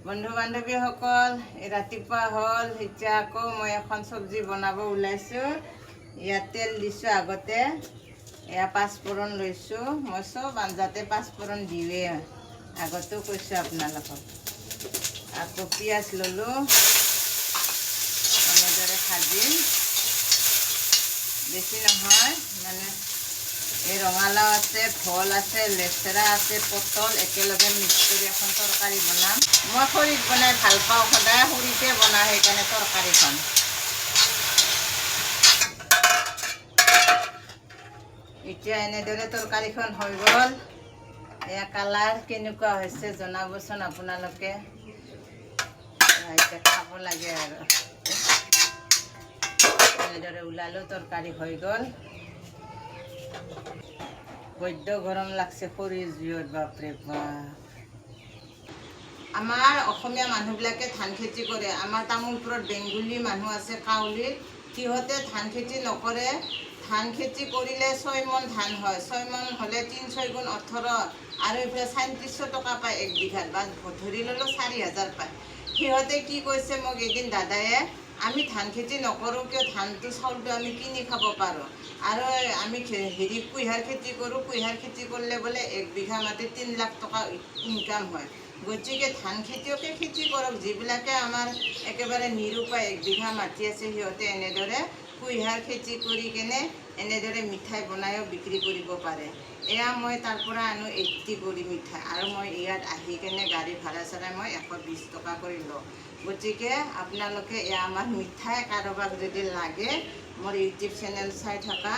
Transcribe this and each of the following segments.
বন্ধু বান্ধৱীসকল ৰাতিপুৱা হ'ল এতিয়া আকৌ মই এখন চব্জি বনাব ওলাইছোঁ। ইয়াত তেল দিছোঁ আগতে, এয়া পাঁচফোৰণ লৈছোঁ। মই চব আঞ্জাতে পাঁচফোৰণ দিওঁৱেই, আগতেও কৈছোঁ আপোনালোকক। আকৌ পিঁয়াজ ল'লোঁ, এনেদৰে ভাজিম। বেছি নহয়, মানে এই ৰঙালাও আছে, ভোল আছে, লেচেৰা আছে, পটল একেলগে মিক্স কৰি এখন তৰকাৰী বনাম। মই খৰিত বনাই ভাল পাওঁ, সদায় খৰিতে বনাওঁ, সেইকাৰণে তৰকাৰীখন। এতিয়া এনেদৰে তৰকাৰীখন হৈ গ'ল। এয়া কালাৰ কেনেকুৱা হৈছে জনাবচোন আপোনালোকে। এতিয়া খাব লাগে আৰু। এনেদৰে ওলালেও তৰকাৰী হৈ গ'ল। বৈদ্য গৰম লাগছে খৰিৰ জুইত, বাপৰে বাপ। আমাৰ অসমীয়া মানুহবিলাকে ধান খেতি কৰে। আমাৰ তামোলপুৰত বেংগলী মানুহ আছে, কাউলীৰ, সিহঁতে ধান খেতি নকৰে। ধান খেতি কৰিলে 6 মোন ধান হয়, 6 মোন হ'লে 3 6 গুণ 18, আৰু এইফালে 3700 টকা পায় 1 বিঘাত, বা ধৰি ল'লোঁ 4000 পায়। সিহঁতে কি কৈছে মোক এদিন দাদায়ে, আমি ধান খেতি নকৰোঁ কিয়, ধানটো চাউলটো আমি কিনি খাব পাৰোঁ, আৰু আমি কুঁহিয়াৰ খেতি কৰোঁ, কুঁহিয়াৰ খেতি কৰিলে বোলে 1 বিঘা মাটিত 3 লাখ টকা ইনকাম হয়। গতিকে ধান খেতিয়কে খেতি কৰক। যিবিলাকে আমাৰ একেবাৰে নিৰুপায় 1 বিঘা মাটি আছে, সিহঁতে এনেদৰে কুঁহিয়াৰ খেতি কৰি কেনে এনেদৰে মিঠাই বনায়ো বিক্ৰী কৰিব পাৰে। এয়া মই তাৰ পৰা আনো 80 কৰি মিঠাই, আৰু মই ইয়াত আহি কেনে গাড়ী ভাড়া চাড়া মই 120 টকা কৰি লওঁ। গতিকে আপোনালোকে এয়া আমাৰ মিঠাই কাৰোবাক যদি লাগে, মোৰ ইউটিউব চেনেল চাই থকা,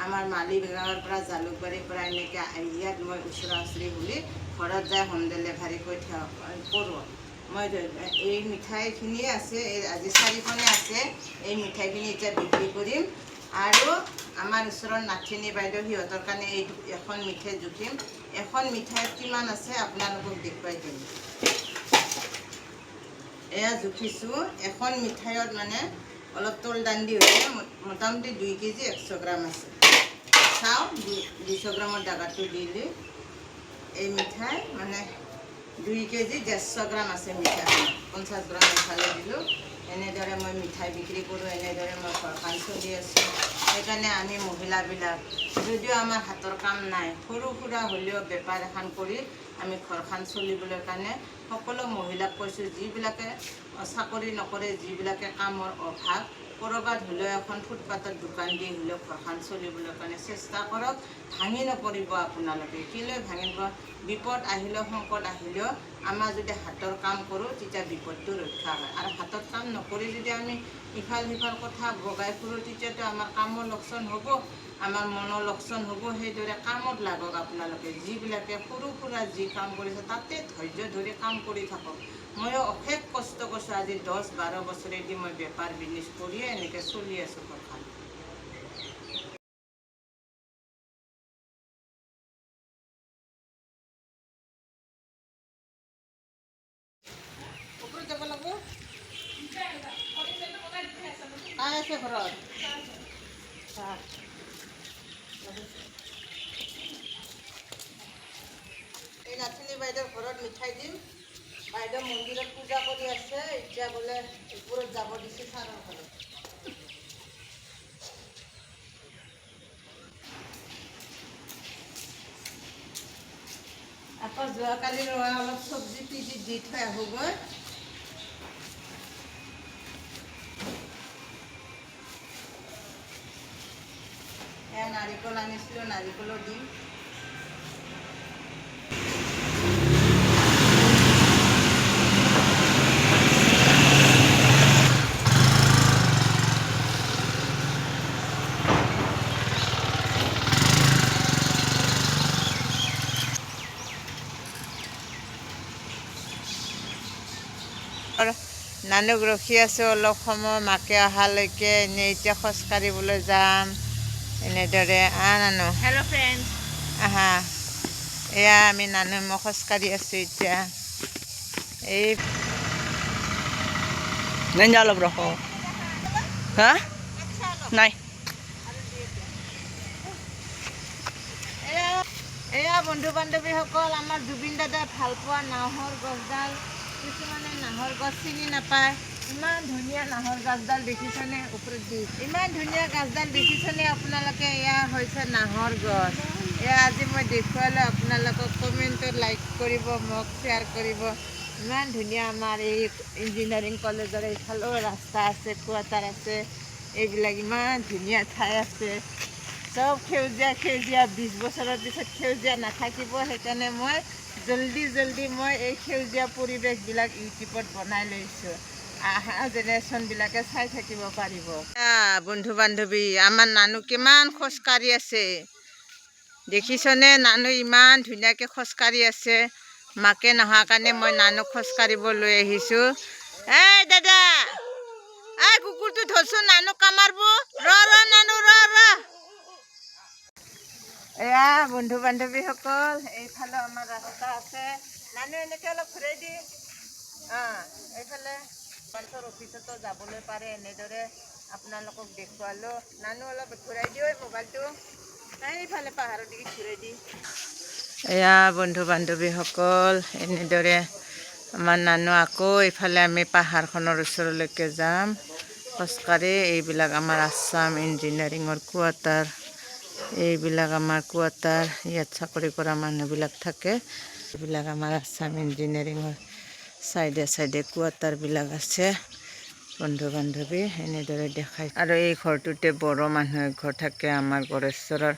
আমাৰ মালিগাঁৱৰ পৰা জালুকবাৰীৰ পৰা এনেকৈ ইয়াত মই ওচৰা ওচৰি বুলি ঘৰত যাই হোম ডেলিভাৰী কৰি কৰোঁ। মই এই মিঠাইখিনি আছে, আজি 4খনে আছে। এই মিঠাইখিনি এতিয়া বিক্ৰী কৰিম, আৰু আমাৰ ওচৰৰ নাথিনী বাইদেউ, সিহঁতৰ কাৰণে এই এখন মিঠাই জুখিম। এখন মিঠাইত কিমান আছে আপোনালোকক দেখুৱাই দিম। এয়া জুখিছোঁ। এখন মিঠাইত মানে অলপ তল দাণ্ডি হৈছে, মোটামুটি 2 কেজি 100 গ্ৰাম আছে। চাওঁ 200 গ্ৰামৰ দাগাটো দিলে এই মিঠাই মানে 2 কেজি 150 গ্ৰাম আছে মিঠাই। 50 গ্ৰাম এইফালে দিলোঁ। এনেদৰে মই মিঠাই বিক্ৰী কৰোঁ, এনেদৰে মই ঘৰখন চলি আছোঁ। সেইকাৰণে আমি মহিলাবিলাক, যদিও আমাৰ হাতৰ কাম নাই, সৰু সুৰা হ'লেও বেপাৰ এখন কৰি আমি ঘৰখন চলিবলৈ কাৰণে সকলো মহিলাক কৈছোঁ, যিবিলাকে চাকৰি নকৰে, যিবিলাকে কামৰ অভাৱ, ক'ৰবাত হ'লেও এখন ফুটপাথত দোকান দি হ'লেও ঘৰখন চলিবলৈ কাৰণে চেষ্টা কৰক। ভাঙি নপৰিব আপোনালোকে। কেলৈ ভাঙিব? বিপদ আহিলেও সংকট আহিলেও আমাৰ যদি হাতৰ কাম কৰোঁ, তেতিয়া বিপদটো ৰক্ষা হয়। আৰু হাতত কাম নকৰি যদি আমি ইফাল সিফাল কথা বগাই ফুৰোঁ, তেতিয়াতো আমাৰ কামৰ লোকচান হ'ব, আমাৰ মনৰ লোকচান হ'ব। সেইদৰে কামত লাগক আপোনালোকে। যিবিলাকে সৰু সুৰা যি কাম কৰিছে, তাতে ধৈৰ্য ধৰি কাম কৰি থাকক। ময়ো অশেষ কষ্ট কৰিছোঁ। আজি 10-12 বছৰেদি মই বেপাৰ বিজনেছ কৰিয়ে এনেকৈ চলি আছোঁ ঘৰখন। ওপৰত যাব লাগিব। কাই আছে ঘৰত? এই নাথিনী বাইদেউৰ ঘৰত মিঠাই দিম। বাইদেউ মন্দিৰত পূজা কৰি আছে, এতিয়া বোলে ওপৰত যাব দিছে ছাৰৰ ঘৰত। আকৌ যোৱাকালি ৰোৱা অলপ চব্জি পিজিত দি থৈ আহোঁগৈ। এয়া নাৰিকল আনিছিলোঁ, নাৰিকলো দিম। নানুক ৰখি আছোঁ অলপ সময়, মাকে অহালৈকে। এনেই এতিয়া খোজকাঢ়িবলৈ যাম। এনেদৰে নানু। হেল্ল' ফ্ৰেণ্ড, আহা। এয়া আমি নানু মই খোজকাঢ়ি আছোঁ এতিয়া। এই নাই যা অলপ ৰখ। হা নাই। এয়া বন্ধু বান্ধৱীসকল, আমাৰ জুবিন দাদাই ভাল পোৱা নাহৰ গছডাল কিছুমানে নাহৰ গছ চিনি নাপায়। ইমান ধুনীয়া নাহৰ গছডাল দেখিছেনে? ওপৰত দি ইমান ধুনীয়া গছডাল দেখিছেনে আপোনালোকে? এয়া হৈছে নাহৰ গছ। এয়া আজি মই দেখুৱালোঁ আপোনালোকক। কমেণ্টত লাইক কৰিব, মোক শ্বেয়াৰ কৰিব। ইমান ধুনীয়া আমাৰ এই ইঞ্জিনিয়াৰিং কলেজৰ এইফালেও ৰাস্তা আছে, কোৱাৰ্টাৰ আছে। এইবিলাক ইমান ধুনীয়া ঠাই আছে, চব সেউজীয়া সেউজীয়া। 20 বছৰৰ পিছত সেউজীয়া নাথাকিব, সেইকাৰণে মই জলদি মই এই সেউজীয়া পৰিৱেশবিলাক ইউটিউবত বনাই লৈছোঁ। অহা জেনেৰেশ্যনবিলাকে চাই থাকিব পাৰিব। বন্ধু বান্ধৱী, আমাৰ নানু কিমান খোজকাঢ়ি আছে দেখিছনে? নানু ইমান ধুনীয়াকৈ খোজকাঢ়ি আছে। মাকে নোহোৱা কাৰণে মই নানুক খোজকাঢ়িব লৈ আহিছোঁ। এই দাদা, এই কুকুৰটো ধৰচোন, নানু কামাৰব। নানু এয়া বন্ধু বান্ধৱীসকল, এইফালে আমাৰ ৰাস্তা আছে। নানু এনেকৈ অলপ ঘূৰাই দি, এইফালে পঞ্চায়তৰ অফিচতো যাবলৈ পাৰে। এনেদৰে আপোনালোকক দেখুৱালোঁ। নানু অলপ ঘূৰাই দিওঁ মোবাইলটো, এইফালে পাহাৰৰ দিগি ঘূৰাই দি। এয়া বন্ধু বান্ধৱীসকল, এনেদৰে আমাৰ নানু আকৌ এইফালে আমি পাহাৰখনৰ ওচৰলৈকে যাম খোজকাঢ়ি। এইবিলাক আমাৰ আছাম ইঞ্জিনিয়াৰিঙৰ কোৱাৰ্টাৰ। এইবিলাক আমাৰ কোৱাৰ্টাৰ, ইয়াত চাকৰি কৰা মানুহবিলাক থাকে। এইবিলাক আমাৰ আছাম ইঞ্জিনিয়াৰিঙৰ চাইডে চাইডে কোৱাৰ্টাৰবিলাক আছে। বন্ধু বান্ধৱী এনেদৰে দেখায়। আৰু এই ঘৰটোতে বড়ো মানুহ ঘৰ থাকে, আমাৰ গড়েশ্বৰৰ